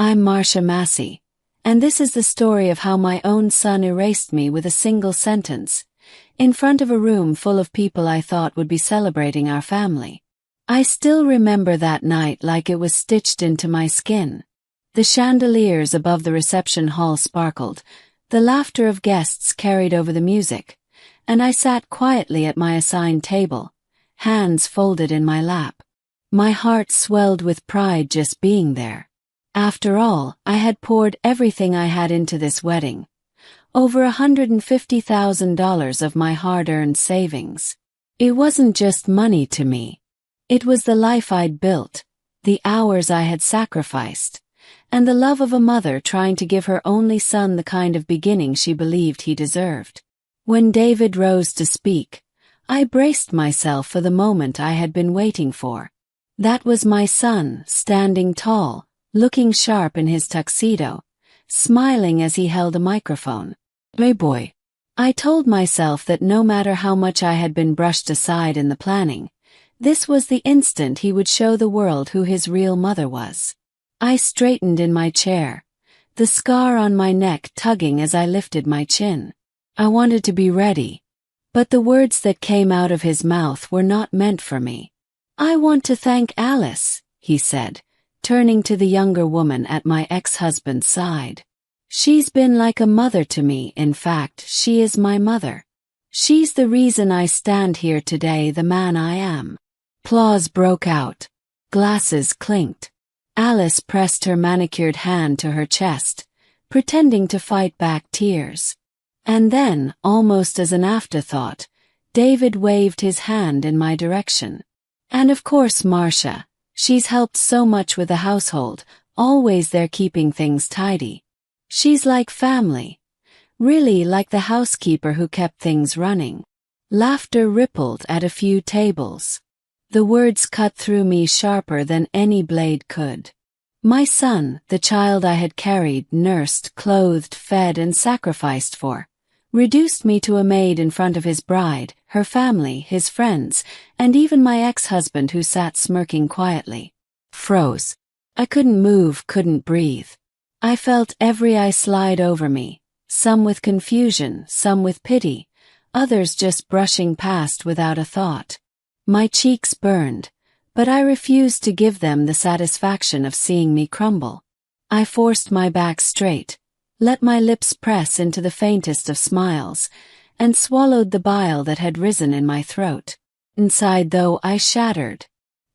I'm Marcia Massey, and this is the story of how my own son erased me with a single sentence, in front of a room full of people I thought would be celebrating our family. I still remember that night like it was stitched into my skin. The chandeliers above the reception hall sparkled, the laughter of guests carried over the music, and I sat quietly at my assigned table, hands folded in my lap. My heart swelled with pride just being there. After all, I had poured everything I had into this wedding. Over $150,000 of my hard-earned savings. It wasn't just money to me. It was the life I'd built, the hours I had sacrificed, and the love of a mother trying to give her only son the kind of beginning she believed he deserved. When David rose to speak, I braced myself for the moment I had been waiting for. That was my son, standing tall, looking sharp in his tuxedo, smiling as he held a microphone. "Hey boy." I told myself that no matter how much I had been brushed aside in the planning, this was the instant he would show the world who his real mother was. I straightened in my chair, the scar on my neck tugging as I lifted my chin. I wanted to be ready, but the words that came out of his mouth were not meant for me. "I want to thank Alice," he said, turning to the younger woman at my ex-husband's side. "She's been like a mother to me. In fact, she is my mother. She's the reason I stand here today, the man I am." Applause broke out. Glasses clinked. Alice pressed her manicured hand to her chest, pretending to fight back tears. And then, almost as an afterthought, David waved his hand in my direction. "And of course Marcia. She's helped so much with the household, always there keeping things tidy. She's like family. Really like the housekeeper who kept things running." Laughter rippled at a few tables. The words cut through me sharper than any blade could. My son, the child I had carried, nursed, clothed, fed, and sacrificed for, reduced me to a maid in front of his bride, her family, his friends, and even my ex-husband who sat smirking quietly. Froze. I couldn't move, couldn't breathe. I felt every eye slide over me, some with confusion, some with pity, others just brushing past without a thought. My cheeks burned, but I refused to give them the satisfaction of seeing me crumble. I forced my back straight, let my lips press into the faintest of smiles, and swallowed the bile that had risen in my throat. Inside, though, I shattered.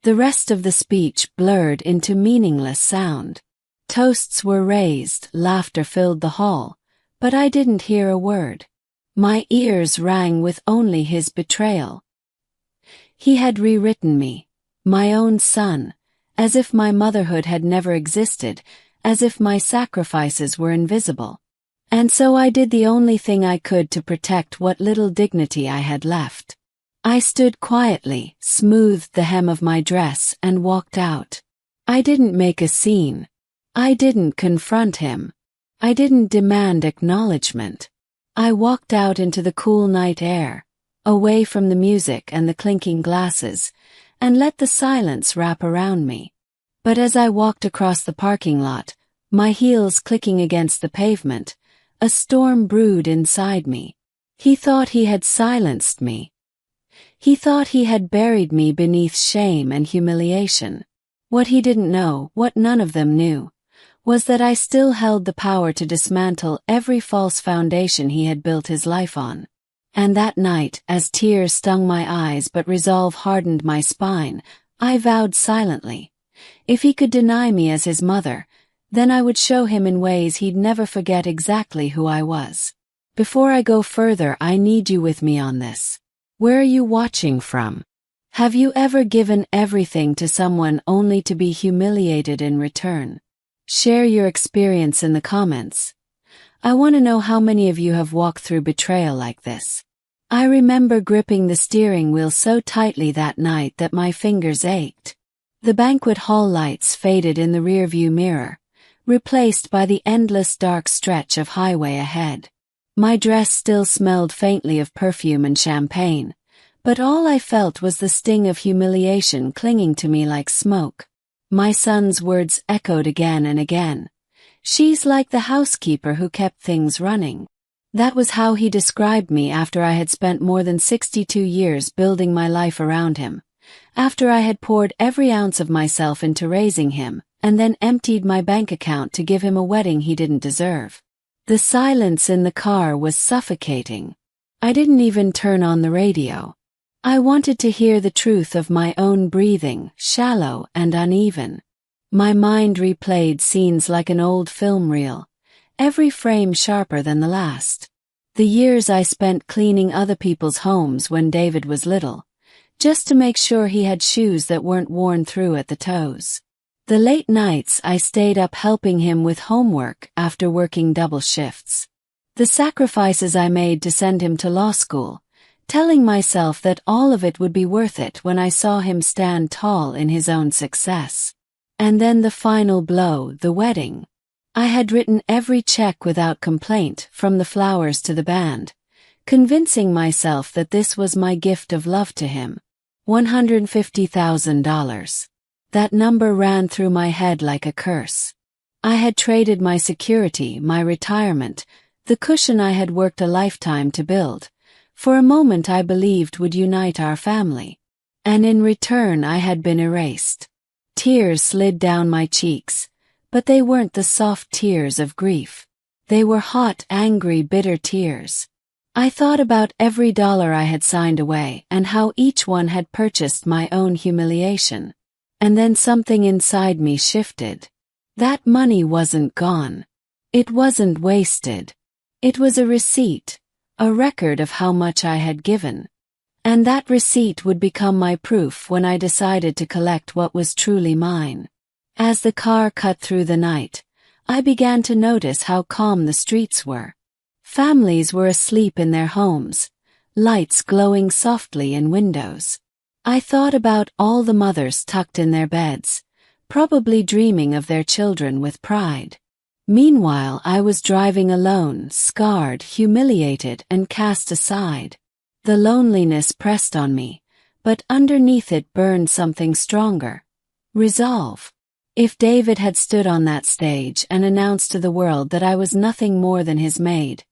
The rest of the speech blurred into meaningless sound. Toasts were raised, laughter filled the hall, but I didn't hear a word. My ears rang with only his betrayal. He had rewritten me, my own son, as if my motherhood had never existed, as if my sacrifices were invisible. And so I did the only thing I could to protect what little dignity I had left. I stood quietly, smoothed the hem of my dress, and walked out. I didn't make a scene. I didn't confront him. I didn't demand acknowledgement. I walked out into the cool night air, away from the music and the clinking glasses, and let the silence wrap around me. But as I walked across the parking lot, my heels clicking against the pavement, a storm brewed inside me. He thought he had silenced me. He thought he had buried me beneath shame and humiliation. What he didn't know, what none of them knew, was that I still held the power to dismantle every false foundation he had built his life on. And that night, as tears stung my eyes but resolve hardened my spine, I vowed silently, if he could deny me as his mother, then I would show him in ways he'd never forget exactly who I was. Before I go further, I need you with me on this. Where are you watching from? Have you ever given everything to someone only to be humiliated in return? Share your experience in the comments. I want to know how many of you have walked through betrayal like this. I remember gripping the steering wheel so tightly that night that my fingers ached. The banquet hall lights faded in the rearview mirror, replaced by the endless dark stretch of highway ahead. My dress still smelled faintly of perfume and champagne, but all I felt was the sting of humiliation clinging to me like smoke. My son's words echoed again and again. She's like the housekeeper who kept things running. That was how he described me after I had spent more than 62 years building my life around him, after I had poured every ounce of myself into raising him, and then emptied my bank account to give him a wedding he didn't deserve. The silence in the car was suffocating. I didn't even turn on the radio. I wanted to hear the truth of my own breathing, shallow and uneven. My mind replayed scenes like an old film reel, every frame sharper than the last. The years I spent cleaning other people's homes when David was little, just to make sure he had shoes that weren't worn through at the toes. The late nights I stayed up helping him with homework after working double shifts. The sacrifices I made to send him to law school, telling myself that all of it would be worth it when I saw him stand tall in his own success. And then the final blow, the wedding. I had written every check without complaint, from the flowers to the band, convincing myself that this was my gift of love to him. $150,000. That number ran through my head like a curse. I had traded my security, my retirement, the cushion I had worked a lifetime to build, for a moment I believed would unite our family. And in return I had been erased. Tears slid down my cheeks, but they weren't the soft tears of grief. They were hot, angry, bitter tears. I thought about every dollar I had signed away and how each one had purchased my own humiliation. And then something inside me shifted. That money wasn't gone. It wasn't wasted. It was a receipt, a record of how much I had given. And that receipt would become my proof when I decided to collect what was truly mine. As the car cut through the night, I began to notice how calm the streets were. Families were asleep in their homes, lights glowing softly in windows. I thought about all the mothers tucked in their beds, probably dreaming of their children with pride. Meanwhile, I was driving alone, scarred, humiliated, and cast aside. The loneliness pressed on me, but underneath it burned something stronger. Resolve. If David had stood on that stage and announced to the world that I was nothing more than his maid,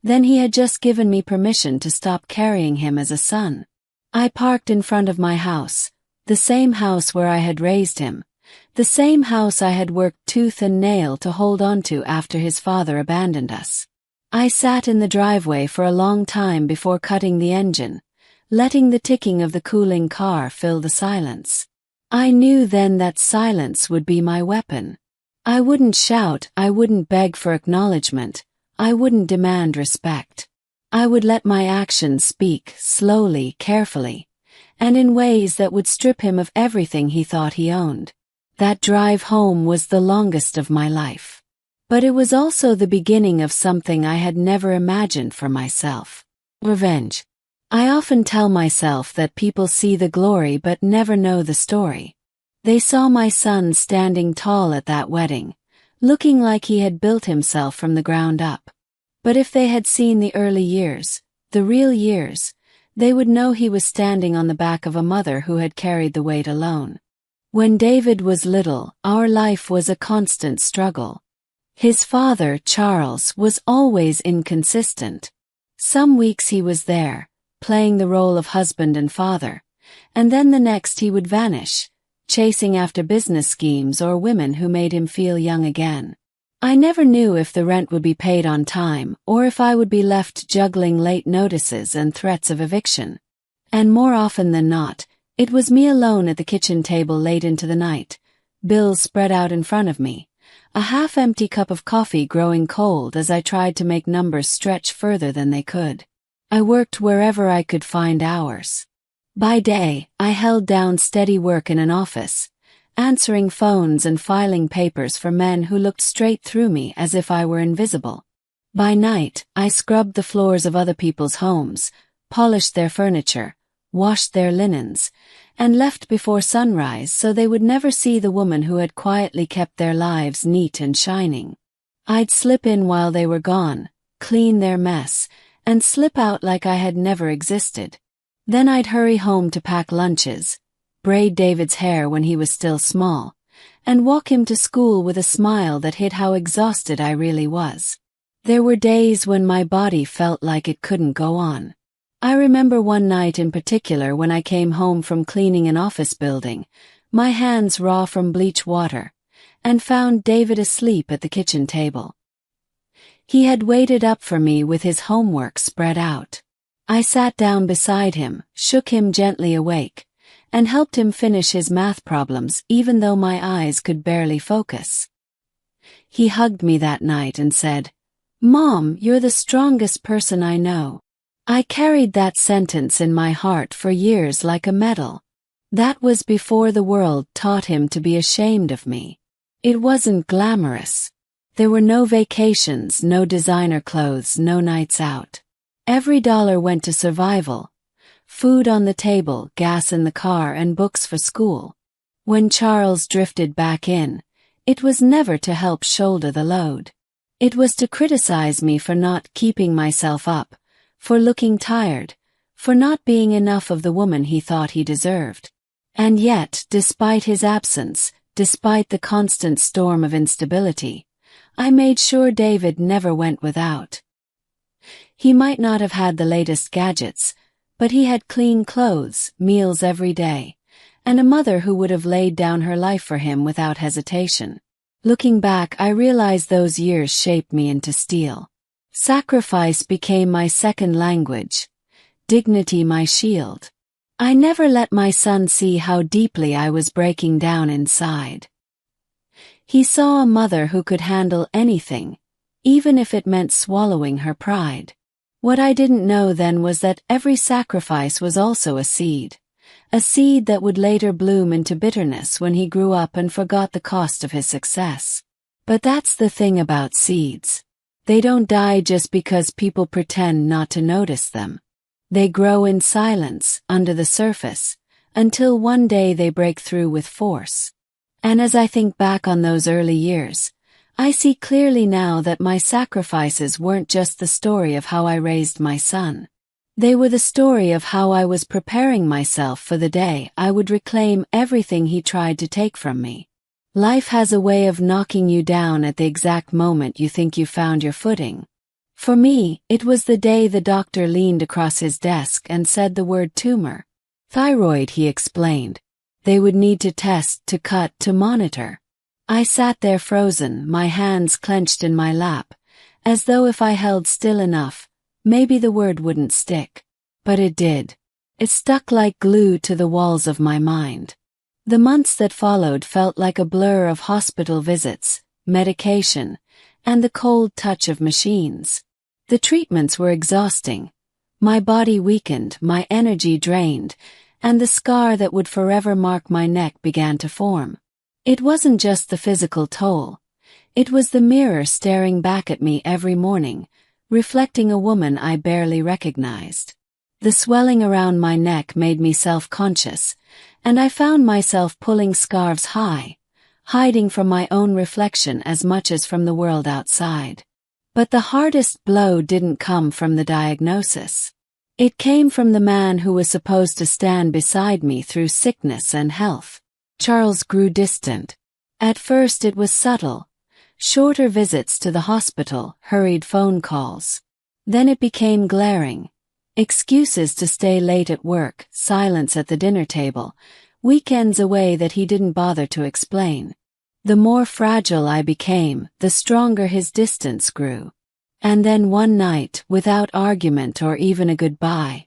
then he had just given me permission to stop carrying him as a son. I parked in front of my house, the same house where I had raised him, the same house I had worked tooth and nail to hold on to after his father abandoned us. I sat in the driveway for a long time before cutting the engine, letting the ticking of the cooling car fill the silence. I knew then that silence would be my weapon. I wouldn't shout, I wouldn't beg for acknowledgement, I wouldn't demand respect. I would let my actions speak, slowly, carefully, and in ways that would strip him of everything he thought he owned. That drive home was the longest of my life. But it was also the beginning of something I had never imagined for myself. Revenge. I often tell myself that people see the glory but never know the story. They saw my son standing tall at that wedding, looking like he had built himself from the ground up. But if they had seen the early years, the real years, they would know he was standing on the back of a mother who had carried the weight alone. When David was little, our life was a constant struggle. His father, Charles, was always inconsistent. Some weeks he was there, playing the role of husband and father, and then the next he would vanish, chasing after business schemes or women who made him feel young again. I never knew if the rent would be paid on time or if I would be left juggling late notices and threats of eviction. And more often than not, it was me alone at the kitchen table late into the night, bills spread out in front of me, a half-empty cup of coffee growing cold as I tried to make numbers stretch further than they could. I worked wherever I could find hours. By day, I held down steady work in an office, answering phones and filing papers for men who looked straight through me as if I were invisible. By night, I scrubbed the floors of other people's homes, polished their furniture, washed their linens, and left before sunrise so they would never see the woman who had quietly kept their lives neat and shining. I'd slip in while they were gone, clean their mess, and slip out like I had never existed. Then I'd hurry home to pack lunches, braid David's hair when he was still small, and walk him to school with a smile that hid how exhausted I really was. There were days when my body felt like it couldn't go on. I remember one night in particular when I came home from cleaning an office building, my hands raw from bleach water, and found David asleep at the kitchen table. He had waited up for me with his homework spread out. I sat down beside him, shook him gently awake, and helped him finish his math problems even though my eyes could barely focus. He hugged me that night and said, "Mom, you're the strongest person I know." I carried that sentence in my heart for years like a medal. That was before the world taught him to be ashamed of me. It wasn't glamorous. There were no vacations, no designer clothes, no nights out. Every dollar went to survival. Food on the table, gas in the car, and books for school. When Charles drifted back in, it was never to help shoulder the load. It was to criticize me for not keeping myself up, for looking tired, for not being enough of the woman he thought he deserved. And yet, despite his absence, despite the constant storm of instability, I made sure David never went without. He might not have had the latest gadgets, but he had clean clothes, meals every day, and a mother who would have laid down her life for him without hesitation. Looking back, I realize those years shaped me into steel. Sacrifice became my second language, dignity my shield. I never let my son see how deeply I was breaking down inside. He saw a mother who could handle anything, even if it meant swallowing her pride. What I didn't know then was that every sacrifice was also a seed that would later bloom into bitterness when he grew up and forgot the cost of his success. But that's the thing about seeds. They don't die just because people pretend not to notice them. They grow in silence, under the surface, until one day they break through with force. And as I think back on those early years, I see clearly now that my sacrifices weren't just the story of how I raised my son. They were the story of how I was preparing myself for the day I would reclaim everything he tried to take from me. Life has a way of knocking you down at the exact moment you think you found your footing. For me, it was the day the doctor leaned across his desk and said the word tumor. Thyroid, he explained. They would need to test, to cut, to monitor. I sat there frozen, my hands clenched in my lap, as though if I held still enough, maybe the word wouldn't stick. But it did. It stuck like glue to the walls of my mind. The months that followed felt like a blur of hospital visits, medication, and the cold touch of machines. The treatments were exhausting. My body weakened, my energy drained, and the scar that would forever mark my neck began to form. It wasn't just the physical toll. It was the mirror staring back at me every morning, reflecting a woman I barely recognized. The swelling around my neck made me self-conscious, and I found myself pulling scarves high, hiding from my own reflection as much as from the world outside. But the hardest blow didn't come from the diagnosis. It came from the man who was supposed to stand beside me through sickness and health. Charles grew distant. At first it was subtle. Shorter visits to the hospital, hurried phone calls. Then it became glaring. Excuses to stay late at work, silence at the dinner table, weekends away that he didn't bother to explain. The more fragile I became, the stronger his distance grew. And then one night, without argument or even a goodbye,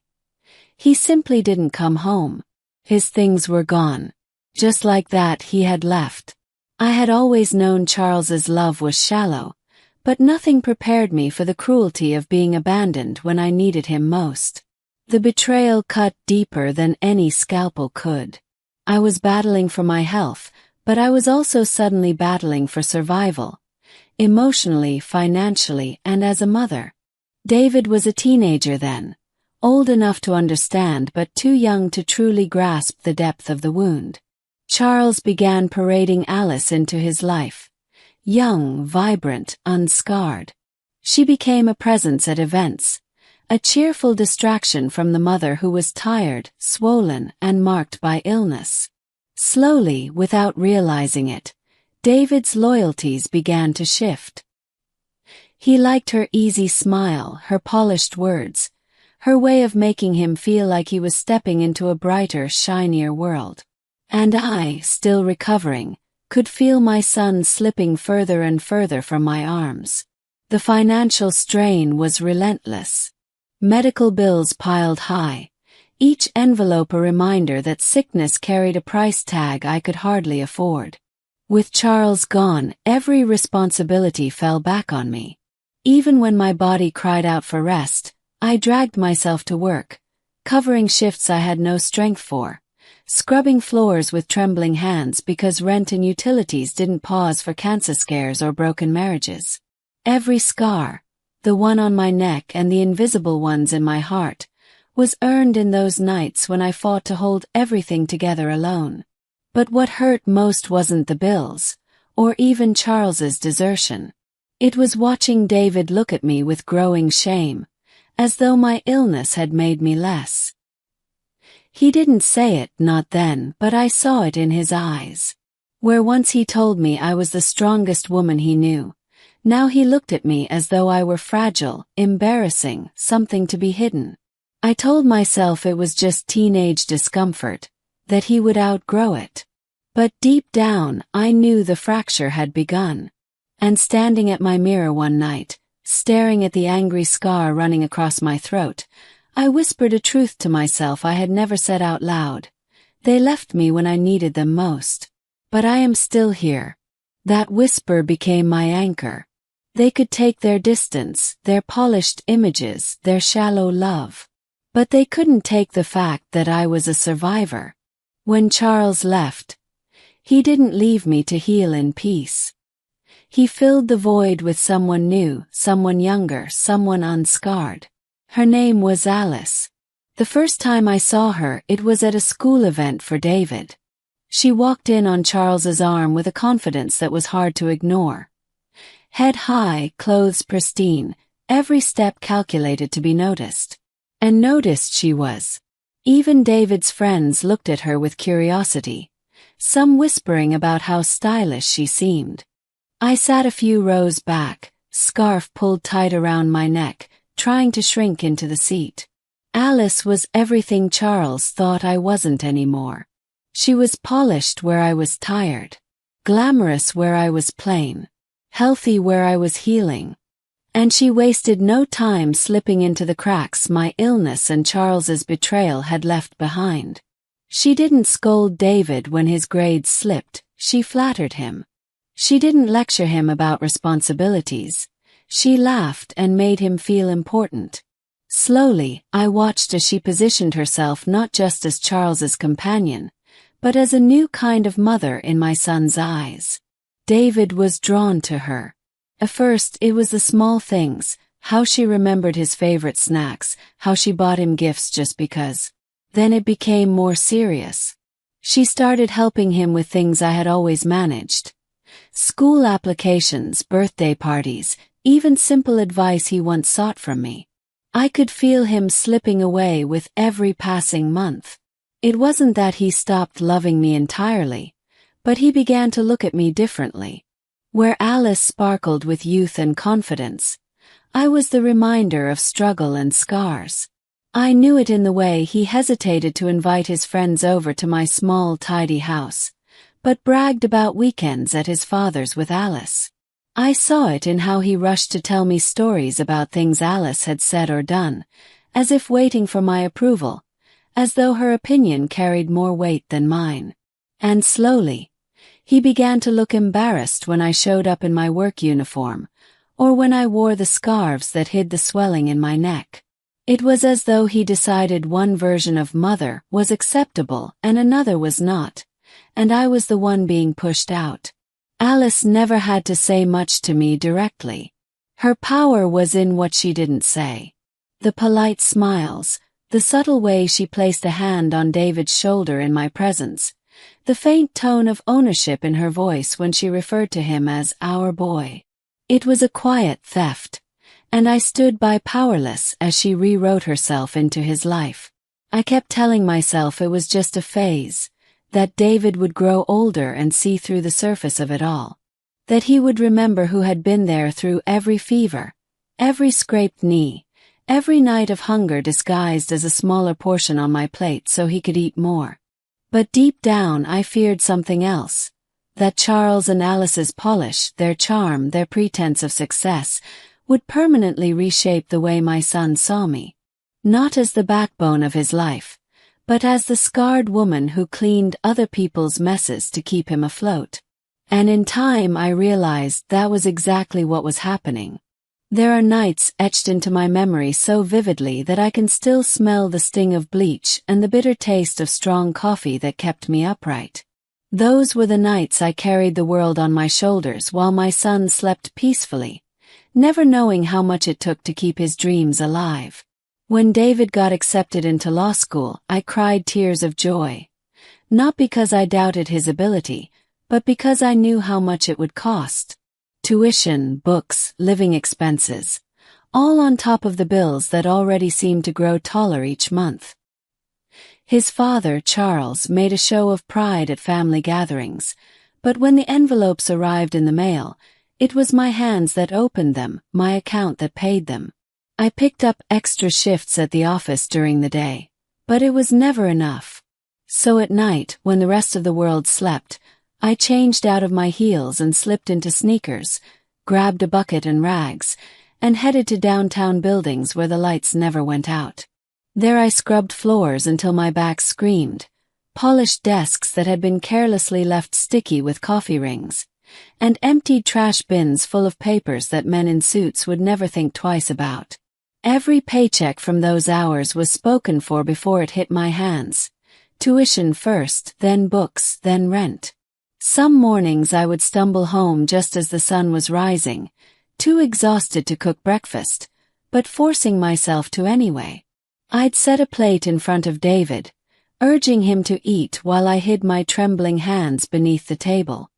he simply didn't come home. His things were gone. Just like that, he had left. I had always known Charles's love was shallow, but nothing prepared me for the cruelty of being abandoned when I needed him most. The betrayal cut deeper than any scalpel could. I was battling for my health, but I was also suddenly battling for survival. Emotionally, financially, and as a mother. David was a teenager then, old enough to understand but too young to truly grasp the depth of the wound. Charles began parading Alice into his life. Young, vibrant, unscarred. She became a presence at events, a cheerful distraction from the mother who was tired, swollen, and marked by illness. Slowly, without realizing it, David's loyalties began to shift. He liked her easy smile, her polished words, her way of making him feel like he was stepping into a brighter, shinier world. And I, still recovering, could feel my son slipping further and further from my arms. The financial strain was relentless. Medical bills piled high, each envelope a reminder that sickness carried a price tag I could hardly afford. With Charles gone, every responsibility fell back on me. Even when my body cried out for rest, I dragged myself to work, covering shifts I had no strength for, scrubbing floors with trembling hands because rent and utilities didn't pause for cancer scares or broken marriages. Every scar, the one on my neck and the invisible ones in my heart, was earned in those nights when I fought to hold everything together alone. But what hurt most wasn't the bills, or even Charles's desertion. It was watching David look at me with growing shame, as though my illness had made me less. He didn't say it, not then, but I saw it in his eyes. Where once he told me I was the strongest woman he knew, now he looked at me as though I were fragile, embarrassing, something to be hidden. I told myself it was just teenage discomfort, that he would outgrow it. But deep down, I knew the fracture had begun. And standing at my mirror one night, staring at the angry scar running across my throat, I whispered a truth to myself I had never said out loud. They left me when I needed them most. But I am still here. That whisper became my anchor. They could take their distance, their polished images, their shallow love. But they couldn't take the fact that I was a survivor. When Charles left, he didn't leave me to heal in peace. He filled the void with someone new, someone younger, someone unscarred. Her name was Alice. The first time I saw her, it was at a school event for David. She walked in on Charles's arm with a confidence that was hard to ignore. Head high, clothes pristine, every step calculated to be noticed. And noticed she was. Even David's friends looked at her with curiosity, some whispering about how stylish she seemed. I sat a few rows back, scarf pulled tight around my neck, trying to shrink into the seat. Alice was everything Charles thought I wasn't anymore. She was polished where I was tired, glamorous where I was plain, healthy where I was healing. And she wasted no time slipping into the cracks my illness and Charles's betrayal had left behind. She didn't scold David when his grades slipped, she flattered him. She didn't lecture him about responsibilities. She laughed and made him feel important. Slowly, I watched as she positioned herself not just as Charles's companion, but as a new kind of mother in my son's eyes. David was drawn to her. At first, it was the small things, how she remembered his favorite snacks, how she bought him gifts just because. Then it became more serious. She started helping him with things I had always managed. School applications, birthday parties, even simple advice he once sought from me. I could feel him slipping away with every passing month. It wasn't that he stopped loving me entirely, but he began to look at me differently. Where Alice sparkled with youth and confidence, I was the reminder of struggle and scars. I knew it in the way he hesitated to invite his friends over to my small, tidy house, but bragged about weekends at his father's with Alice. I saw it in how he rushed to tell me stories about things Alice had said or done, as if waiting for my approval, as though her opinion carried more weight than mine. And slowly, he began to look embarrassed when I showed up in my work uniform, or when I wore the scarves that hid the swelling in my neck. It was as though he decided one version of mother was acceptable and another was not, and I was the one being pushed out. Alice never had to say much to me directly. Her power was in what she didn't say. The polite smiles, the subtle way she placed a hand on David's shoulder in my presence, the faint tone of ownership in her voice when she referred to him as our boy. It was a quiet theft, and I stood by powerless as she rewrote herself into his life. I kept telling myself it was just a phase, that David would grow older and see through the surface of it all. That he would remember who had been there through every fever, every scraped knee, every night of hunger disguised as a smaller portion on my plate so he could eat more. But deep down I feared something else. That Charles and Alice's polish, their charm, their pretense of success, would permanently reshape the way my son saw me. Not as the backbone of his life, but as the scarred woman who cleaned other people's messes to keep him afloat. And in time I realized that was exactly what was happening. There are nights etched into my memory so vividly that I can still smell the sting of bleach and the bitter taste of strong coffee that kept me upright. Those were the nights I carried the world on my shoulders while my son slept peacefully, never knowing how much it took to keep his dreams alive. When David got accepted into law school, I cried tears of joy. Not because I doubted his ability, but because I knew how much it would cost. Tuition, books, living expenses, all on top of the bills that already seemed to grow taller each month. His father, Charles, made a show of pride at family gatherings, but when the envelopes arrived in the mail, it was my hands that opened them, my account that paid them. I picked up extra shifts at the office during the day, but it was never enough. So at night, when the rest of the world slept, I changed out of my heels and slipped into sneakers, grabbed a bucket and rags, and headed to downtown buildings where the lights never went out. There I scrubbed floors until my back screamed, polished desks that had been carelessly left sticky with coffee rings, and emptied trash bins full of papers that men in suits would never think twice about. Every paycheck from those hours was spoken for before it hit my hands. Tuition first, then books, then rent. Some mornings I would stumble home just as the sun was rising, too exhausted to cook breakfast, but forcing myself to anyway. I'd set a plate in front of David, urging him to eat while I hid my trembling hands beneath the table.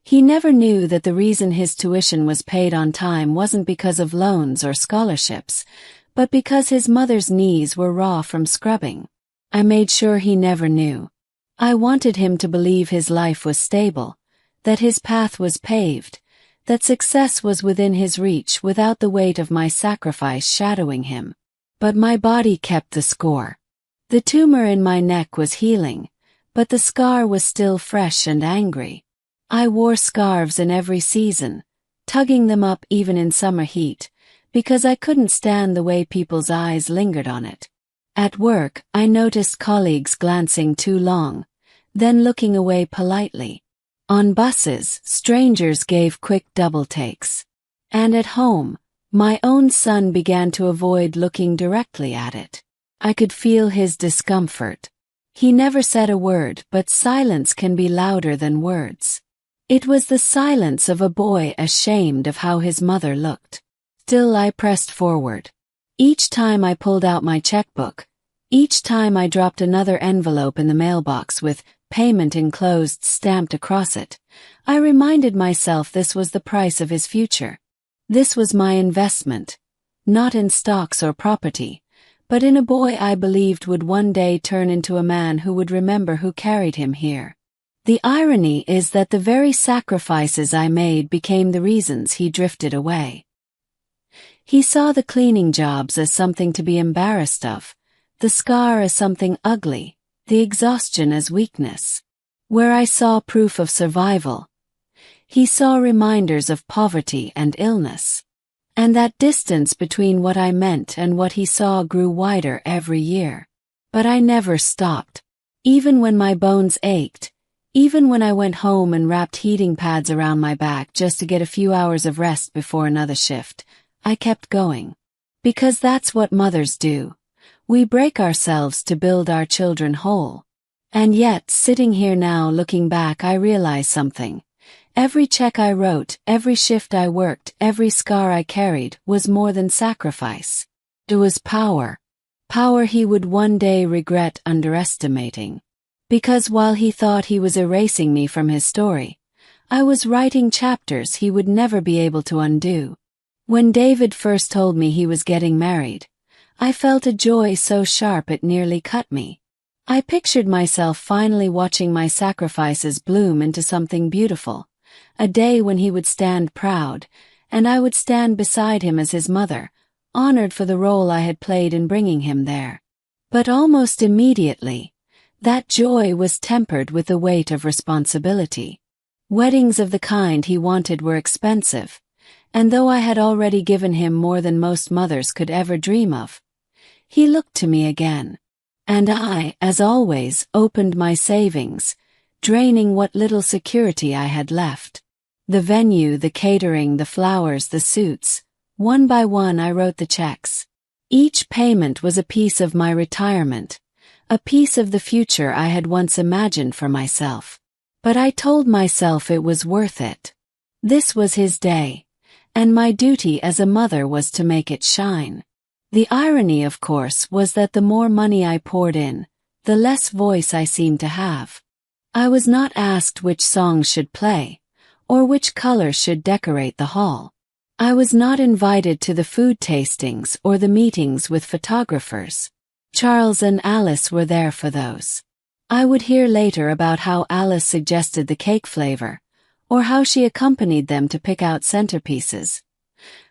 He never knew that the reason his tuition was paid on time wasn't because of loans or scholarships, but because his mother's knees were raw from scrubbing. I made sure he never knew. I wanted him to believe his life was stable, that his path was paved, that success was within his reach without the weight of my sacrifice shadowing him. But my body kept the score. The tumor in my neck was healing, but the scar was still fresh and angry. I wore scarves in every season, tugging them up even in summer heat, because I couldn't stand the way people's eyes lingered on it. At work, I noticed colleagues glancing too long, then looking away politely. On buses, strangers gave quick double takes. And at home, my own son began to avoid looking directly at it. I could feel his discomfort. He never said a word, but silence can be louder than words. It was the silence of a boy ashamed of how his mother looked. Still I pressed forward. Each time I pulled out my checkbook, each time I dropped another envelope in the mailbox with "payment enclosed" stamped across it, I reminded myself this was the price of his future. This was my investment, not in stocks or property, but in a boy I believed would one day turn into a man who would remember who carried him here. The irony is that the very sacrifices I made became the reasons he drifted away. He saw the cleaning jobs as something to be embarrassed of, the scar as something ugly, the exhaustion as weakness. Where I saw proof of survival, he saw reminders of poverty and illness. And that distance between what I meant and what he saw grew wider every year. But I never stopped. Even when my bones ached, even when I went home and wrapped heating pads around my back just to get a few hours of rest before another shift, I kept going. Because that's what mothers do. We break ourselves to build our children whole. And yet, sitting here now looking back, I realize something. Every check I wrote, every shift I worked, every scar I carried was more than sacrifice. It was power. Power he would one day regret underestimating. Because while he thought he was erasing me from his story, I was writing chapters he would never be able to undo. When David first told me he was getting married, I felt a joy so sharp it nearly cut me. I pictured myself finally watching my sacrifices bloom into something beautiful, a day when he would stand proud, and I would stand beside him as his mother, honored for the role I had played in bringing him there. But almost immediately, that joy was tempered with the weight of responsibility. Weddings of the kind he wanted were expensive, and though I had already given him more than most mothers could ever dream of, he looked to me again. And I, as always, opened my savings, draining what little security I had left. The venue, the catering, the flowers, the suits. One by one I wrote the checks. Each payment was a piece of my retirement, a piece of the future I had once imagined for myself. But I told myself it was worth it. This was his day, and my duty as a mother was to make it shine. The irony, of course, was that the more money I poured in, the less voice I seemed to have. I was not asked which songs should play, or which colors should decorate the hall. I was not invited to the food tastings or the meetings with photographers. Charles and Alice were there for those. I would hear later about how Alice suggested the cake flavor, or how she accompanied them to pick out centerpieces.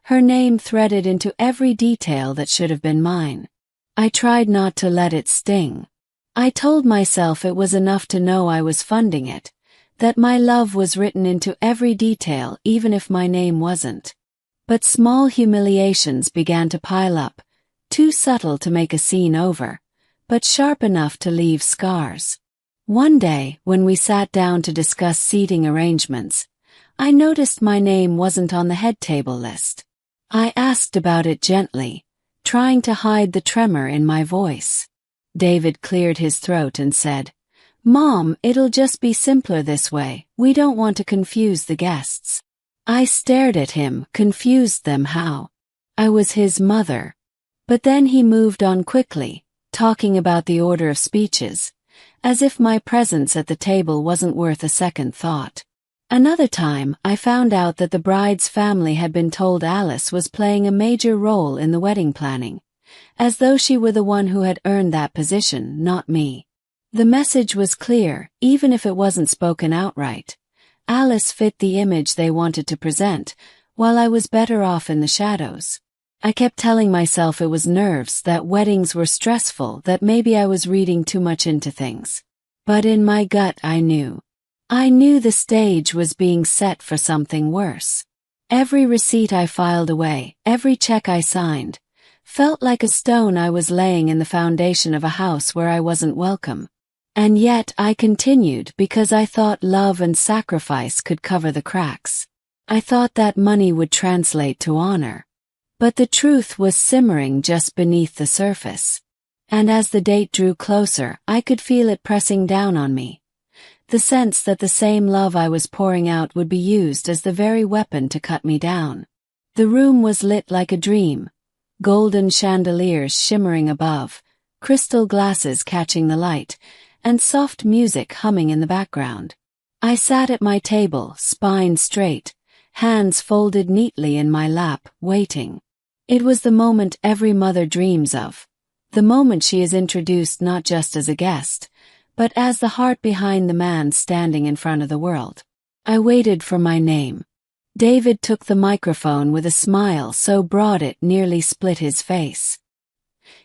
Her name threaded into every detail that should have been mine. I tried not to let it sting. I told myself it was enough to know I was funding it, that my love was written into every detail even if my name wasn't. But small humiliations began to pile up, too subtle to make a scene over, but sharp enough to leave scars. One day, when we sat down to discuss seating arrangements, I noticed my name wasn't on the head table list. I asked about it gently, trying to hide the tremor in my voice. David cleared his throat and said, "Mom, it'll just be simpler this way. We don't want to confuse the guests." I stared at him, confused them how. I was his mother. But then he moved on quickly, talking about the order of speeches, as if my presence at the table wasn't worth a second thought. Another time, I found out that the bride's family had been told Alice was playing a major role in the wedding planning, as though she were the one who had earned that position, not me. The message was clear, even if it wasn't spoken outright. Alice fit the image they wanted to present, while I was better off in the shadows. I kept telling myself it was nerves, that weddings were stressful, that maybe I was reading too much into things. But in my gut I knew. I knew the stage was being set for something worse. Every receipt I filed away, every check I signed, felt like a stone I was laying in the foundation of a house where I wasn't welcome. And yet I continued because I thought love and sacrifice could cover the cracks. I thought that money would translate to honor. But the truth was simmering just beneath the surface. And as the date drew closer, I could feel it pressing down on me. The sense that the same love I was pouring out would be used as the very weapon to cut me down. The room was lit like a dream, golden chandeliers shimmering above, crystal glasses catching the light, and soft music humming in the background. I sat at my table, spine straight, hands folded neatly in my lap, waiting. It was the moment every mother dreams of, the moment she is introduced not just as a guest, but as the heart behind the man standing in front of the world. I waited for my name. David took the microphone with a smile so broad it nearly split his face.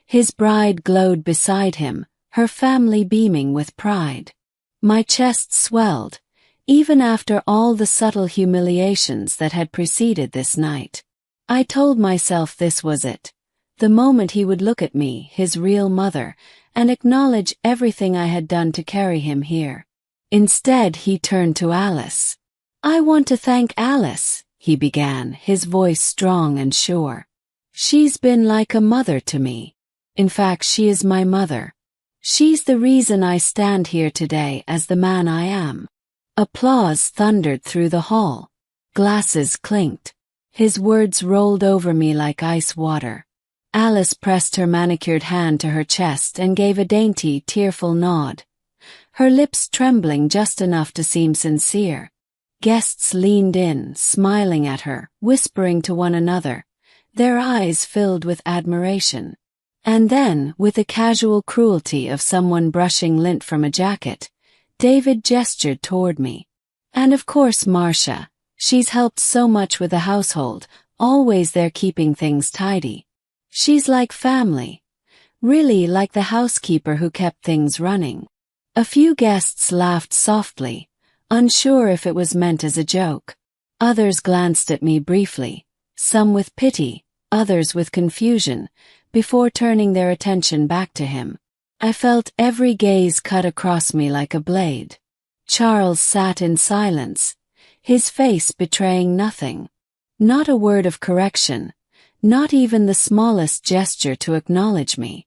His bride glowed beside him, her family beaming with pride. My chest swelled, even after all the subtle humiliations that had preceded this night. I told myself this was it. The moment he would look at me, his real mother, and acknowledge everything I had done to carry him here. Instead, he turned to Alice. "I want to thank Alice," he began, his voice strong and sure. "She's been like a mother to me. In fact, she is my mother. She's the reason I stand here today as the man I am." Applause thundered through the hall. Glasses clinked. His words rolled over me like ice water. Alice pressed her manicured hand to her chest and gave a dainty, tearful nod, her lips trembling just enough to seem sincere. Guests leaned in, smiling at her, whispering to one another, their eyes filled with admiration. And then, with the casual cruelty of someone brushing lint from a jacket, David gestured toward me. And of course Marcia, she's helped so much with the household, always there keeping things tidy. She's like family. Really like the housekeeper who kept things running. A few guests laughed softly, unsure if it was meant as a joke. Others glanced at me briefly, some with pity, others with confusion, before turning their attention back to him. I felt every gaze cut across me like a blade. Charles sat in silence, his face betraying nothing. Not a word of correction, not even the smallest gesture to acknowledge me.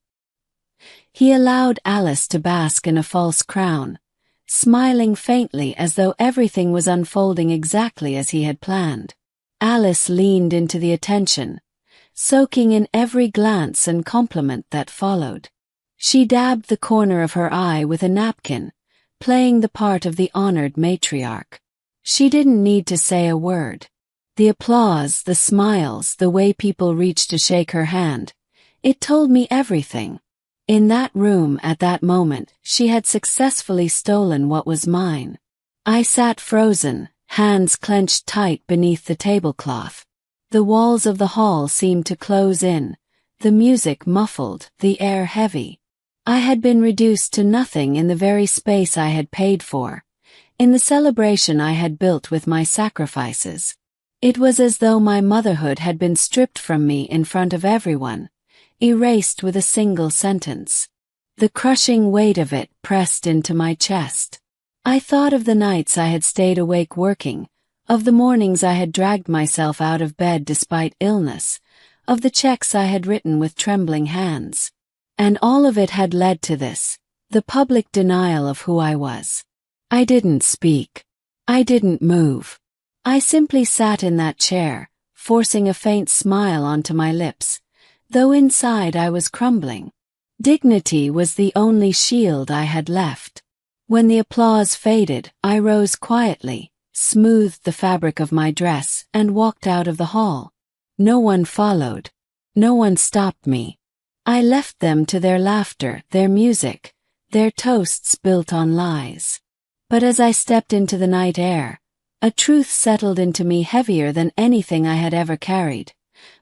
He allowed Alice to bask in a false crown, smiling faintly as though everything was unfolding exactly as he had planned. Alice leaned into the attention, soaking in every glance and compliment that followed. She dabbed the corner of her eye with a napkin, playing the part of the honored matriarch. She didn't need to say a word. The applause, the smiles, the way people reached to shake her hand, it told me everything. In that room at that moment, she had successfully stolen what was mine. I sat frozen, hands clenched tight beneath the tablecloth. The walls of the hall seemed to close in, the music muffled, the air heavy. I had been reduced to nothing in the very space I had paid for, in the celebration I had built with my sacrifices. It was as though my motherhood had been stripped from me in front of everyone, erased with a single sentence. The crushing weight of it pressed into my chest. I thought of the nights I had stayed awake working, of the mornings I had dragged myself out of bed despite illness, of the checks I had written with trembling hands. And all of it had led to this, the public denial of who I was. I didn't speak. I didn't move. I simply sat in that chair, forcing a faint smile onto my lips, though inside I was crumbling. Dignity was the only shield I had left. When the applause faded, I rose quietly, smoothed the fabric of my dress, and walked out of the hall. No one followed. No one stopped me. I left them to their laughter, their music, their toasts built on lies. But as I stepped into the night air, a truth settled into me heavier than anything I had ever carried.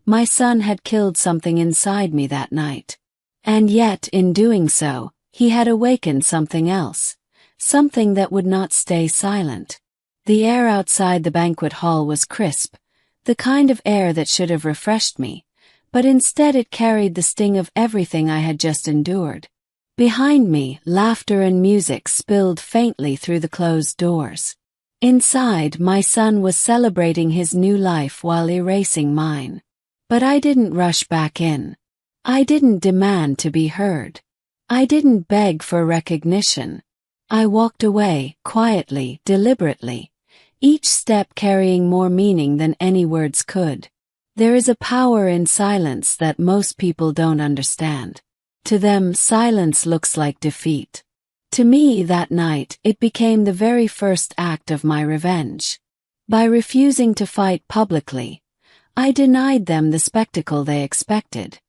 My son had killed something inside me that night. And yet, in doing so, he had awakened something else, something that would not stay silent. The air outside the banquet hall was crisp, the kind of air that should have refreshed me, but instead it carried the sting of everything I had just endured. Behind me, laughter and music spilled faintly through the closed doors. Inside, my son was celebrating his new life while erasing mine. But I didn't rush back in. I didn't demand to be heard. I didn't beg for recognition. I walked away, quietly, deliberately, each step carrying more meaning than any words could. There is a power in silence that most people don't understand. To them, silence looks like defeat. To me, that night, it became the very first act of my revenge. By refusing to fight publicly, I denied them the spectacle they expected.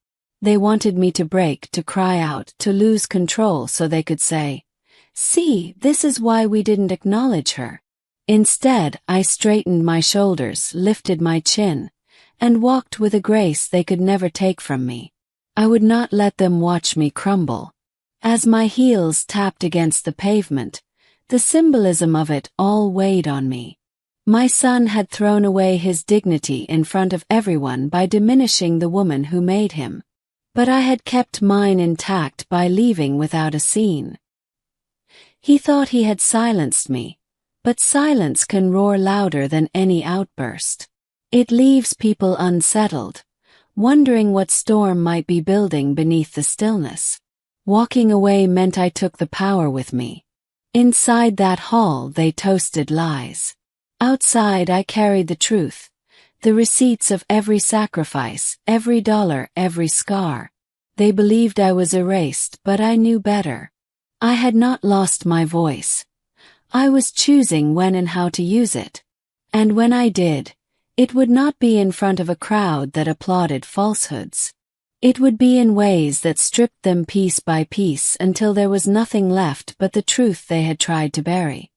They wanted me to break, to cry out, to lose control so they could say, "See, this is why we didn't acknowledge her." Instead, I straightened my shoulders, lifted my chin, and walked with a grace they could never take from me. I would not let them watch me crumble. As my heels tapped against the pavement, the symbolism of it all weighed on me. My son had thrown away his dignity in front of everyone by diminishing the woman who made him. But I had kept mine intact by leaving without a scene. He thought he had silenced me, but silence can roar louder than any outburst. It leaves people unsettled, wondering what storm might be building beneath the stillness. Walking away meant I took the power with me. Inside that hall they toasted lies. Outside I carried the truth, the receipts of every sacrifice, every dollar, every scar. They believed I was erased, but I knew better. I had not lost my voice. I was choosing when and how to use it. And when I did, it would not be in front of a crowd that applauded falsehoods. It would be in ways that stripped them piece by piece until there was nothing left but the truth they had tried to bury.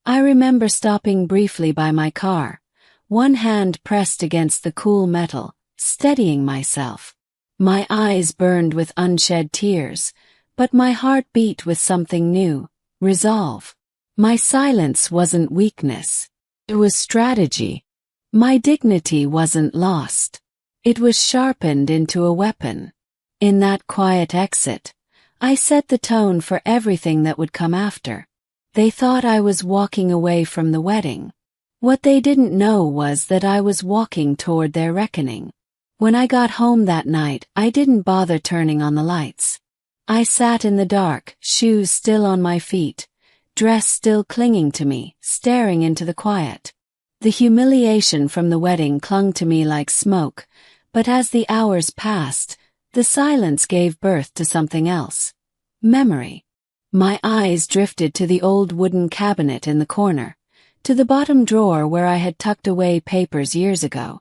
I remember stopping briefly by my car, one hand pressed against the cool metal, steadying myself. My eyes burned with unshed tears, but my heart beat with something new, resolve. My silence wasn't weakness. It was strategy. My dignity wasn't lost. It was sharpened into a weapon. In that quiet exit, I set the tone for everything that would come after. They thought I was walking away from the wedding. What they didn't know was that I was walking toward their reckoning. When I got home that night, I didn't bother turning on the lights. I sat in the dark, shoes still on my feet, dress still clinging to me, staring into the quiet. The humiliation from the wedding clung to me like smoke, but as the hours passed, the silence gave birth to something else. Memory. My eyes drifted to the old wooden cabinet in the corner, to the bottom drawer where I had tucked away papers years ago.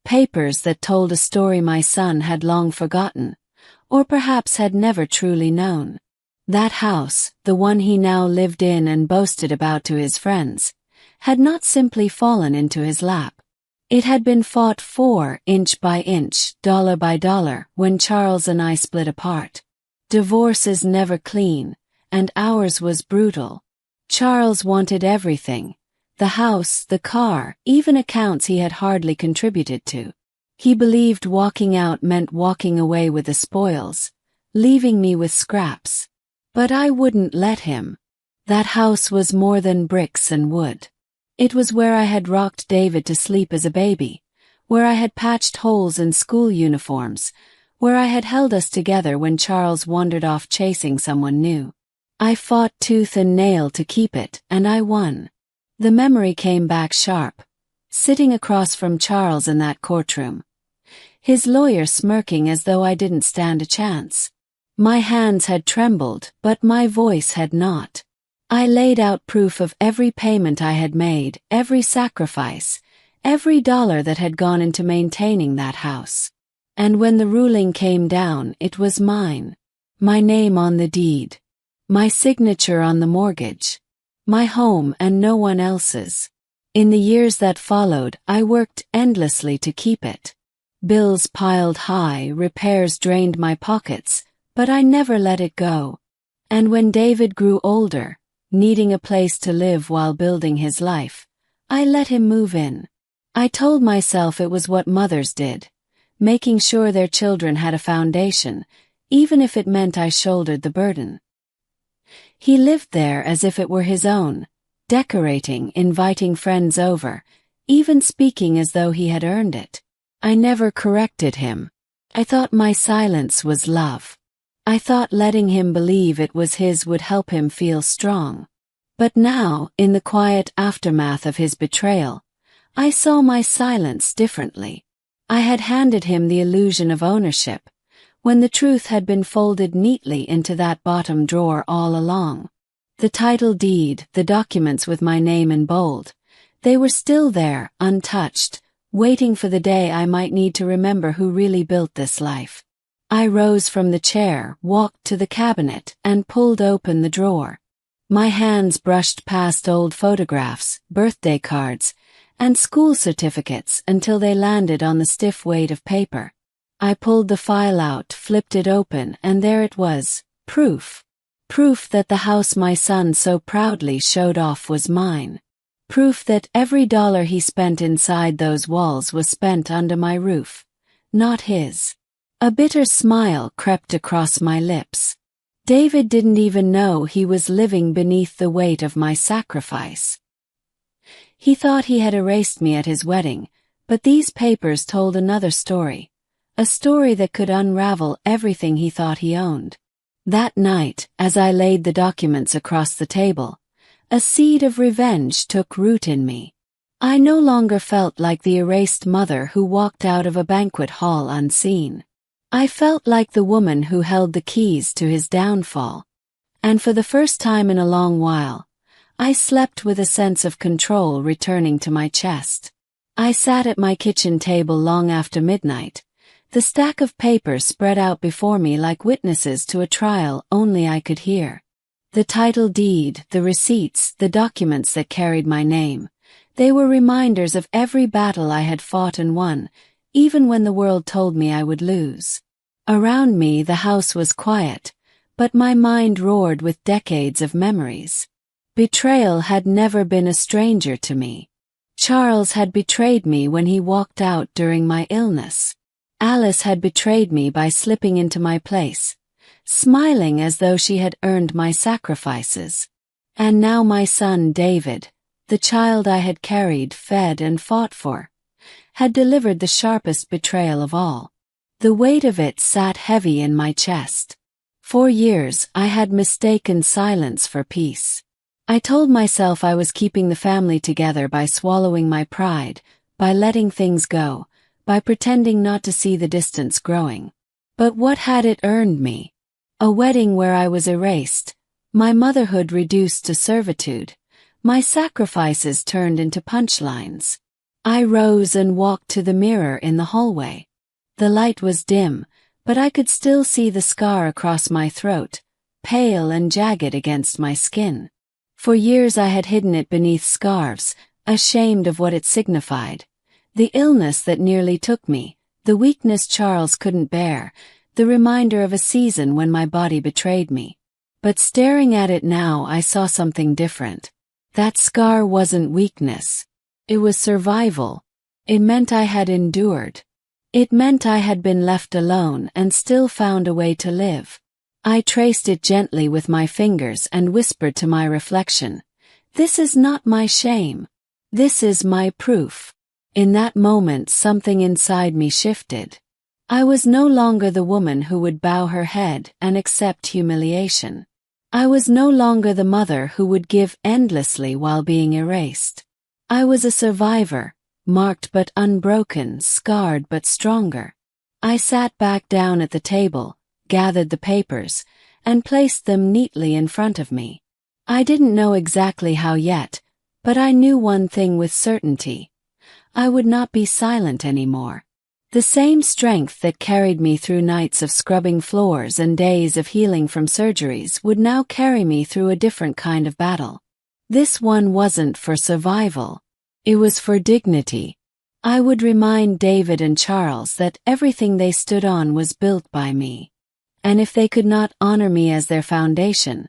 Papers that told a story my son had long forgotten, or perhaps had never truly known. That house, the one he now lived in and boasted about to his friends, had not simply fallen into his lap. It had been fought for inch by inch, dollar by dollar, when Charles and I split apart. Divorce is never clean, and ours was brutal. Charles wanted everything. The house, the car, even accounts he had hardly contributed to. He believed walking out meant walking away with the spoils, leaving me with scraps. But I wouldn't let him. That house was more than bricks and wood. It was where I had rocked David to sleep as a baby, where I had patched holes in school uniforms, where I had held us together when Charles wandered off chasing someone new. I fought tooth and nail to keep it, and I won. The memory came back sharp, sitting across from Charles in that courtroom, his lawyer smirking as though I didn't stand a chance. My hands had trembled, but my voice had not. I laid out proof of every payment I had made, every sacrifice, every dollar that had gone into maintaining that house. And when the ruling came down, it was mine. My name on the deed. My signature on the mortgage. My home and no one else's. In the years that followed, I worked endlessly to keep it. Bills piled high, repairs drained my pockets, but I never let it go. And when David grew older, needing a place to live while building his life, I let him move in. I told myself it was what mothers did, making sure their children had a foundation, even if it meant I shouldered the burden. He lived there as if it were his own, decorating, inviting friends over, even speaking as though he had earned it. I never corrected him. I thought my silence was love. I thought letting him believe it was his would help him feel strong. But now, in the quiet aftermath of his betrayal, I saw my silence differently. I had handed him the illusion of ownership, when the truth had been folded neatly into that bottom drawer all along. The title deed, the documents with my name in bold, they were still there, untouched, waiting for the day I might need to remember who really built this life. I rose from the chair, walked to the cabinet, and pulled open the drawer. My hands brushed past old photographs, birthday cards, and school certificates until they landed on the stiff weight of paper. I pulled the file out, flipped it open, and there it was, proof. Proof that the house my son so proudly showed off was mine. Proof that every dollar he spent inside those walls was spent under my roof, not his. A bitter smile crept across my lips. David didn't even know he was living beneath the weight of my sacrifice. He thought he had erased me at his wedding, but these papers told another story. A story that could unravel everything he thought he owned. That night, as I laid the documents across the table, a seed of revenge took root in me. I no longer felt like the erased mother who walked out of a banquet hall unseen. I felt like the woman who held the keys to his downfall. And for the first time in a long while, I slept with a sense of control returning to my chest. I sat at my kitchen table long after midnight, The stack of papers spread out before me like witnesses to a trial only I could hear. The title deed, the receipts, the documents that carried my name. They were reminders of every battle I had fought and won, even when the world told me I would lose. Around me the house was quiet, but my mind roared with decades of memories. Betrayal had never been a stranger to me. Charles had betrayed me when he walked out during my illness. Alice had betrayed me by slipping into my place, smiling as though she had earned my sacrifices. And now my son David, the child I had carried, fed and fought for, had delivered the sharpest betrayal of all. The weight of it sat heavy in my chest. For years I had mistaken silence for peace. I told myself I was keeping the family together by swallowing my pride, by letting things go, by pretending not to see the distance growing. But what had it earned me? A wedding where I was erased, my motherhood reduced to servitude, my sacrifices turned into punchlines. I rose and walked to the mirror in the hallway. The light was dim, but I could still see the scar across my throat, pale and jagged against my skin. For years I had hidden it beneath scarves, ashamed of what it signified. The illness that nearly took me, the weakness Charles couldn't bear, the reminder of a season when my body betrayed me. But staring at it now I saw something different. That scar wasn't weakness. It was survival. It meant I had endured. It meant I had been left alone and still found a way to live. I traced it gently with my fingers and whispered to my reflection, "This is not my shame. This is my proof." In that moment something inside me shifted. I was no longer the woman who would bow her head and accept humiliation. I was no longer the mother who would give endlessly while being erased. I was a survivor, marked but unbroken, scarred but stronger. I sat back down at the table, gathered the papers, and placed them neatly in front of me. I didn't know exactly how yet, but I knew one thing with certainty. I would not be silent anymore. The same strength that carried me through nights of scrubbing floors and days of healing from surgeries would now carry me through a different kind of battle. This one wasn't for survival. It was for dignity. I would remind David and Charles that everything they stood on was built by me. And if they could not honor me as their foundation,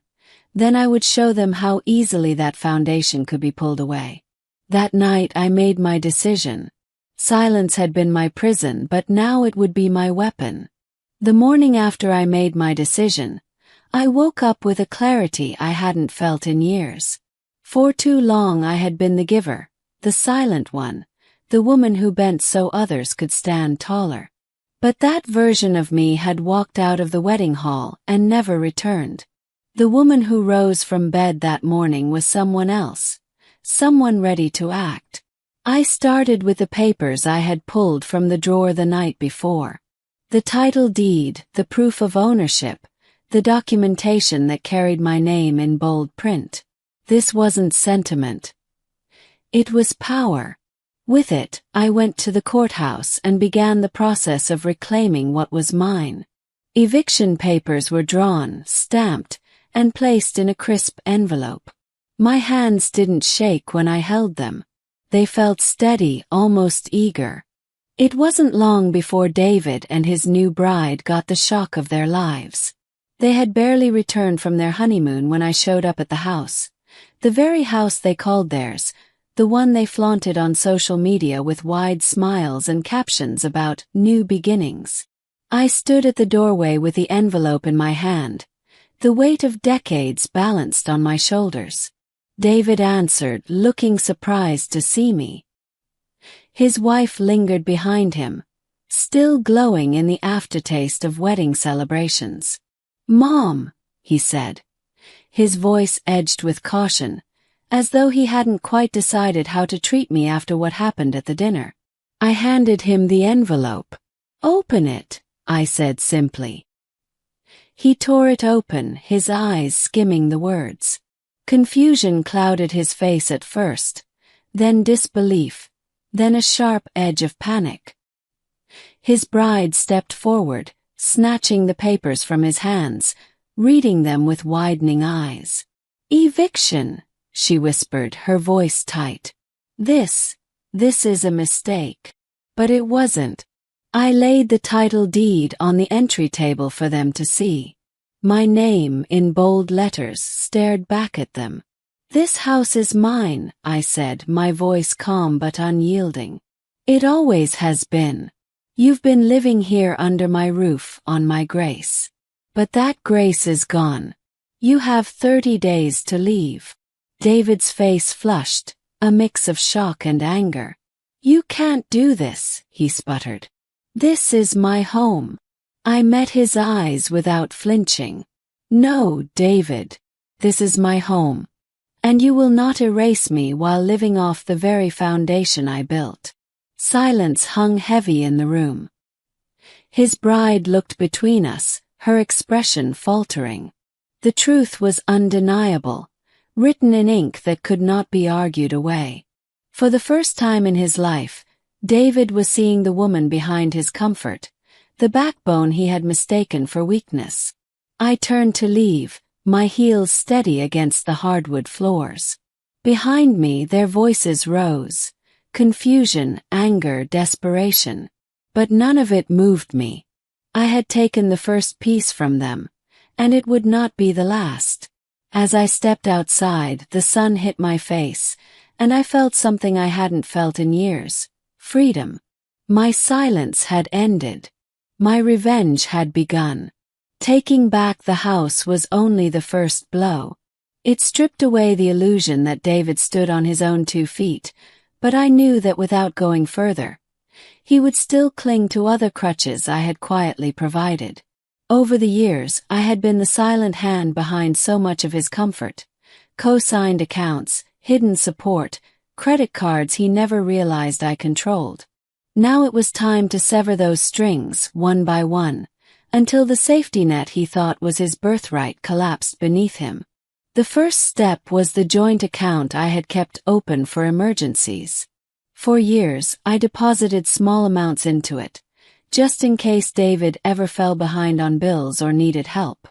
then I would show them how easily that foundation could be pulled away. That night I made my decision. Silence had been my prison, but now it would be my weapon. The morning after I made my decision, I woke up with a clarity I hadn't felt in years. For too long I had been the giver, the silent one, the woman who bent so others could stand taller. But that version of me had walked out of the wedding hall and never returned. The woman who rose from bed that morning was someone else, someone ready to act. I started with the papers I had pulled from the drawer the night before. The title deed, the proof of ownership, the documentation that carried my name in bold print. This wasn't sentiment. It was power. With it, I went to the courthouse and began the process of reclaiming what was mine. Eviction papers were drawn, stamped, and placed in a crisp envelope. My hands didn't shake when I held them. They felt steady, almost eager. It wasn't long before David and his new bride got the shock of their lives. They had barely returned from their honeymoon when I showed up at the house. The very house they called theirs, the one they flaunted on social media with wide smiles and captions about new beginnings. I stood at the doorway with the envelope in my hand, the weight of decades balanced on my shoulders. David answered, looking surprised to see me. His wife lingered behind him, still glowing in the aftertaste of wedding celebrations. "Mom," he said, his voice edged with caution, as though he hadn't quite decided how to treat me after what happened at the dinner. I handed him the envelope. "Open it," I said simply. He tore it open, his eyes skimming the words. Confusion clouded his face at first, then disbelief, then a sharp edge of panic. His bride stepped forward, snatching the papers from his hands, reading them with widening eyes. "Eviction," she whispered, her voice tight. This is a mistake." But it wasn't. I laid the title deed on the entry table for them to see. My name, in bold letters, stared back at them. "This house is mine," I said, my voice calm but unyielding. "It always has been. You've been living here under my roof, on my grace. But that grace is gone. You have 30 days to leave." David's face flushed, a mix of shock and anger. "You can't do this," he sputtered. "This is my home." I met his eyes without flinching. "No, David. This is my home. And you will not erase me while living off the very foundation I built." Silence hung heavy in the room. His bride looked between us, her expression faltering. The truth was undeniable, written in ink that could not be argued away. For the first time in his life, David was seeing the woman behind his comfort, the backbone he had mistaken for weakness. I turned to leave, my heels steady against the hardwood floors. Behind me their voices rose, confusion, anger, desperation. But none of it moved me. I had taken the first piece from them, and it would not be the last. As I stepped outside, the sun hit my face, and I felt something I hadn't felt in years: freedom. My silence had ended. My revenge had begun. Taking back the house was only the first blow. It stripped away the illusion that David stood on his own 2 feet, but I knew that without going further, he would still cling to other crutches I had quietly provided. Over the years, I had been the silent hand behind so much of his comfort: co-signed accounts, hidden support, credit cards he never realized I controlled. Now it was time to sever those strings, one by one, until the safety net he thought was his birthright collapsed beneath him. The first step was the joint account I had kept open for emergencies. For years, I deposited small amounts into it, just in case David ever fell behind on bills or needed help.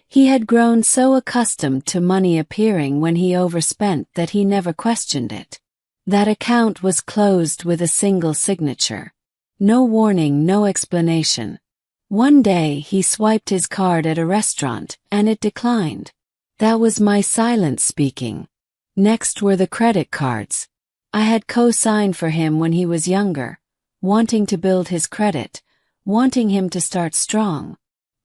He had grown so accustomed to money appearing when he overspent that he never questioned it. That account was closed with a single signature. No warning, no explanation. One day he swiped his card at a restaurant, and it declined. That was my silence speaking. Next were the credit cards. I had co-signed for him when he was younger, wanting to build his credit, wanting him to start strong.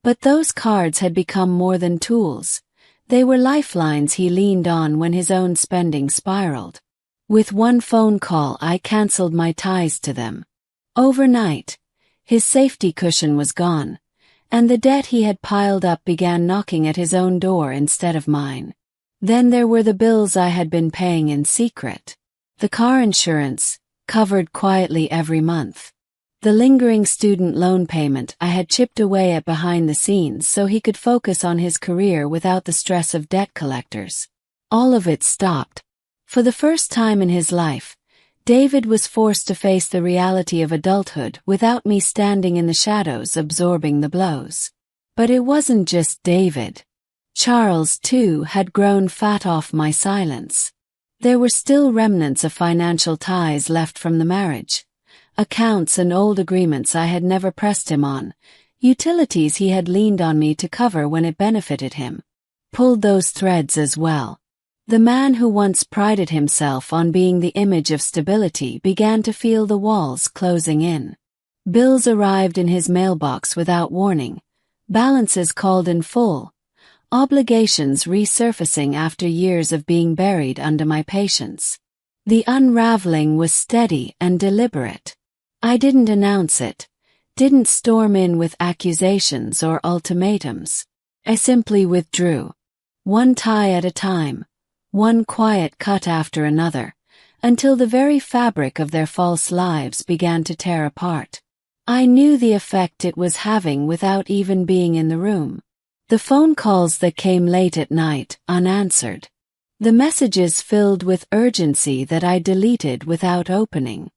But those cards had become more than tools. They were lifelines he leaned on when his own spending spiraled. With one phone call, I canceled my ties to them. Overnight, his safety cushion was gone, and the debt he had piled up began knocking at his own door instead of mine. Then there were the bills I had been paying in secret. The car insurance, covered quietly every month. The lingering student loan payment I had chipped away at behind the scenes so he could focus on his career without the stress of debt collectors. All of it stopped. For the first time in his life, David was forced to face the reality of adulthood without me standing in the shadows absorbing the blows. But it wasn't just David. Charles, too, had grown fat off my silence. There were still remnants of financial ties left from the marriage. Accounts and old agreements I had never pressed him on, utilities he had leaned on me to cover when it benefited him. Pulled those threads as well. The man who once prided himself on being the image of stability began to feel the walls closing in. Bills arrived in his mailbox without warning, balances called in full, obligations resurfacing after years of being buried under my patience. The unraveling was steady and deliberate. I didn't announce it, didn't storm in with accusations or ultimatums. I simply withdrew. One tie at a time. One quiet cut after another, until the very fabric of their false lives began to tear apart. I knew the effect it was having without even being in the room. The phone calls that came late at night, unanswered. The messages filled with urgency that I deleted without opening.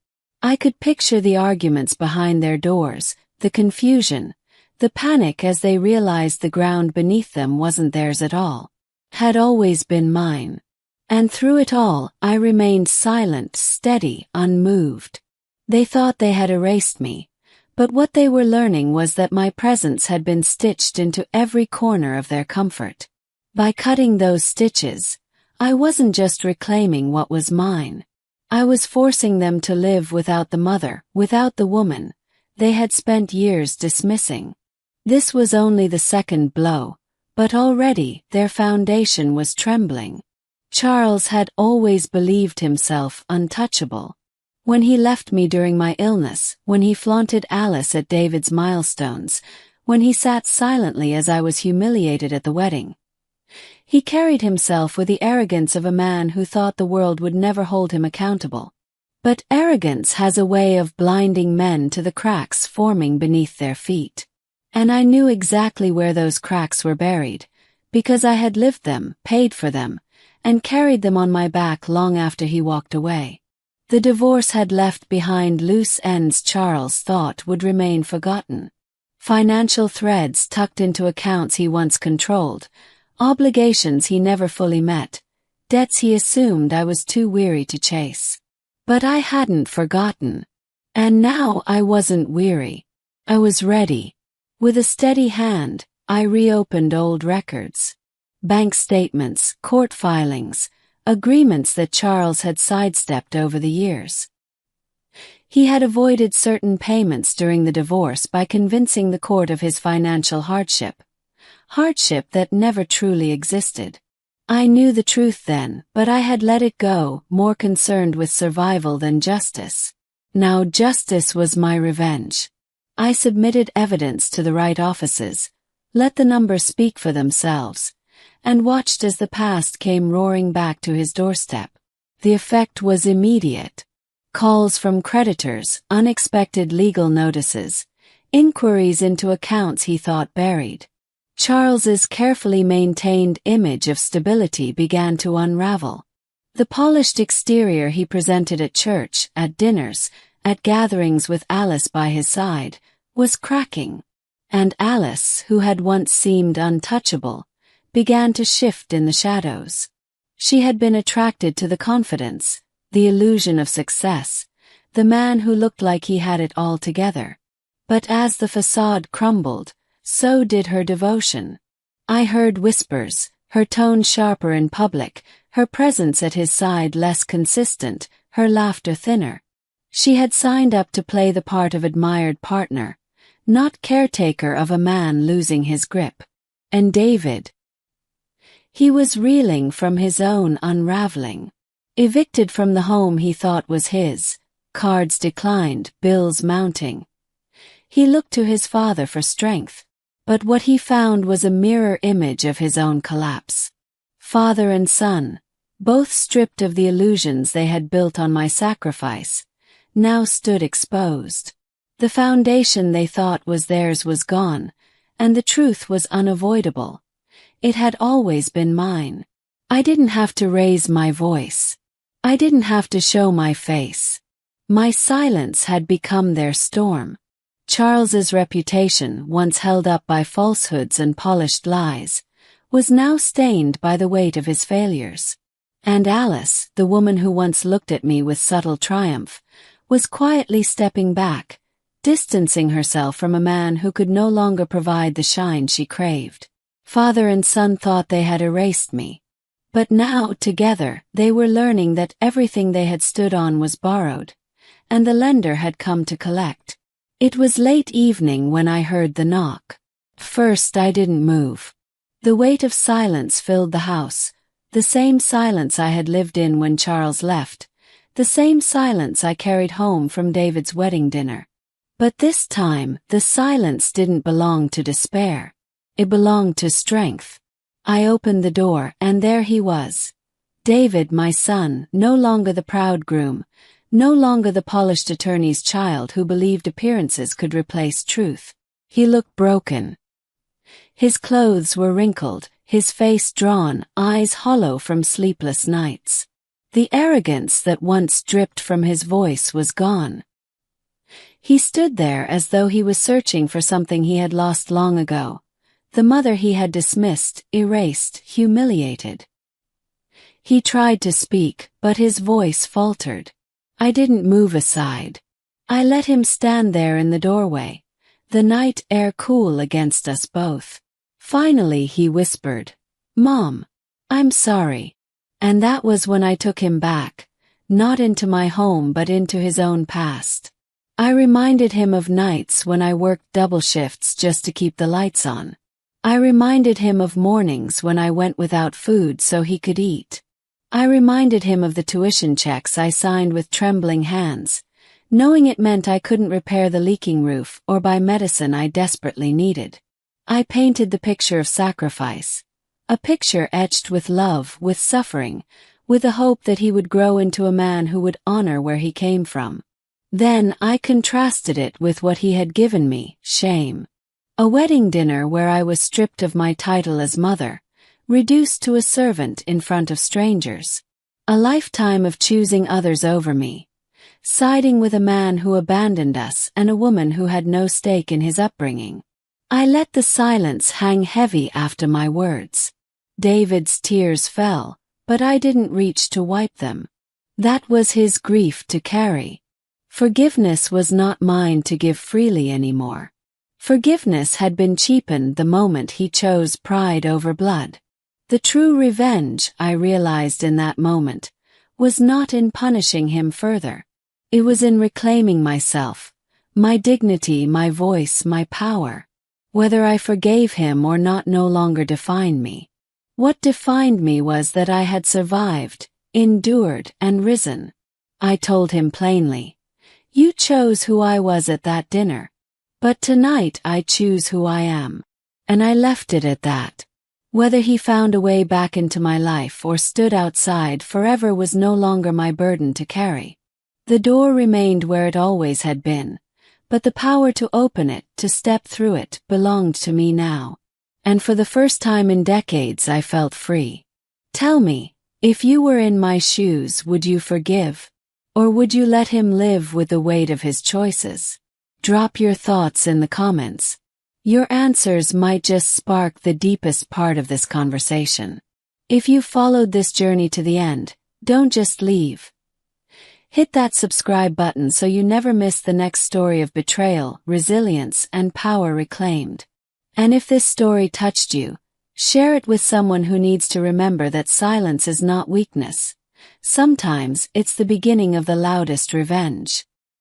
I could picture the arguments behind their doors, the confusion, the panic as they realized the ground beneath them wasn't theirs at all. Had always been mine. And through it all, I remained silent, steady, unmoved. They thought they had erased me, but what they were learning was that my presence had been stitched into every corner of their comfort. By cutting those stitches, I wasn't just reclaiming what was mine. I was forcing them to live without the mother, without the woman they had spent years dismissing. This was only the second blow, but already their foundation was trembling. Charles had always believed himself untouchable. When he left me during my illness, when he flaunted Alice at David's milestones, when he sat silently as I was humiliated at the wedding. He carried himself with the arrogance of a man who thought the world would never hold him accountable. But arrogance has a way of blinding men to the cracks forming beneath their feet. And I knew exactly where those cracks were buried, because I had lived them, paid for them, and carried them on my back long after he walked away. The divorce had left behind loose ends Charles thought would remain forgotten. Financial threads tucked into accounts he once controlled, obligations he never fully met, debts he assumed I was too weary to chase. But I hadn't forgotten. And now I wasn't weary. I was ready. With a steady hand, I reopened old records. Bank statements, court filings, agreements that Charles had sidestepped over the years. He had avoided certain payments during the divorce by convincing the court of his financial hardship that never truly existed. I knew the truth then, but I had let it go, more concerned with survival than justice. Now justice was my revenge. I submitted evidence to the right offices, let the numbers speak for themselves, and watched as the past came roaring back to his doorstep. The effect was immediate. Calls from creditors, unexpected legal notices, inquiries into accounts he thought buried. Charles's carefully maintained image of stability began to unravel. The polished exterior he presented at church, at dinners, at gatherings with Alice by his side, was cracking. And Alice, who had once seemed untouchable, began to shift in the shadows. She had been attracted to the confidence, the illusion of success, the man who looked like he had it all together. But as the facade crumbled, so did her devotion. I heard whispers, her tone sharper in public, her presence at his side less consistent, her laughter thinner. She had signed up to play the part of admired partner, not caretaker of a man losing his grip. And David? He was reeling from his own unraveling. Evicted from the home he thought was his, cards declined, bills mounting. He looked to his father for strength. But what he found was a mirror image of his own collapse. Father and son, both stripped of the illusions they had built on my sacrifice, now stood exposed. The foundation they thought was theirs was gone, and the truth was unavoidable. It had always been mine. I didn't have to raise my voice. I didn't have to show my face. My silence had become their storm. Charles's reputation, once held up by falsehoods and polished lies, was now stained by the weight of his failures. And Alice, the woman who once looked at me with subtle triumph, was quietly stepping back, distancing herself from a man who could no longer provide the shine she craved. Father and son thought they had erased me. But now, together, they were learning that everything they had stood on was borrowed, and the lender had come to collect. It was late evening when I heard the knock. First I didn't move. The weight of silence filled the house, the same silence I had lived in when Charles left, the same silence I carried home from David's wedding dinner. But this time, the silence didn't belong to despair. It belonged to strength. I opened the door, and there he was. David, my son, no longer the proud groom, no longer the polished attorney's child who believed appearances could replace truth. He looked broken. His clothes were wrinkled, his face drawn, eyes hollow from sleepless nights. The arrogance that once dripped from his voice was gone. He stood there as though he was searching for something he had lost long ago, the mother he had dismissed, erased, humiliated. He tried to speak, but his voice faltered. I didn't move aside. I let him stand there in the doorway, the night air cool against us both. Finally he whispered, "Mom, I'm sorry." And that was when I took him back, not into my home but into his own past. I reminded him of nights when I worked double shifts just to keep the lights on. I reminded him of mornings when I went without food so he could eat. I reminded him of the tuition checks I signed with trembling hands, knowing it meant I couldn't repair the leaking roof or buy medicine I desperately needed. I painted the picture of sacrifice, a picture etched with love, with suffering, with the hope that he would grow into a man who would honor where he came from. Then I contrasted it with what he had given me, shame. A wedding dinner where I was stripped of my title as mother, reduced to a servant in front of strangers. A lifetime of choosing others over me, siding with a man who abandoned us and a woman who had no stake in his upbringing. I let the silence hang heavy after my words. David's tears fell, but I didn't reach to wipe them. That was his grief to carry. Forgiveness was not mine to give freely anymore. Forgiveness had been cheapened the moment he chose pride over blood. The true revenge, I realized in that moment, was not in punishing him further. It was in reclaiming myself, my dignity, my voice, my power. Whether I forgave him or not no longer defined me. What defined me was that I had survived, endured, and risen. I told him plainly, "You chose who I was at that dinner. But tonight I choose who I am." And I left it at that. Whether he found a way back into my life or stood outside forever was no longer my burden to carry. The door remained where it always had been, but the power to open it, to step through it, belonged to me now. And for the first time in decades I felt free. Tell me, if you were in my shoes, would you forgive? Or would you let him live with the weight of his choices? Drop your thoughts in the comments. Your answers might just spark the deepest part of this conversation. If you followed this journey to the end, don't just leave. Hit that subscribe button so you never miss the next story of betrayal, resilience, and power reclaimed. And if this story touched you, share it with someone who needs to remember that silence is not weakness. Sometimes it's the beginning of the loudest revenge.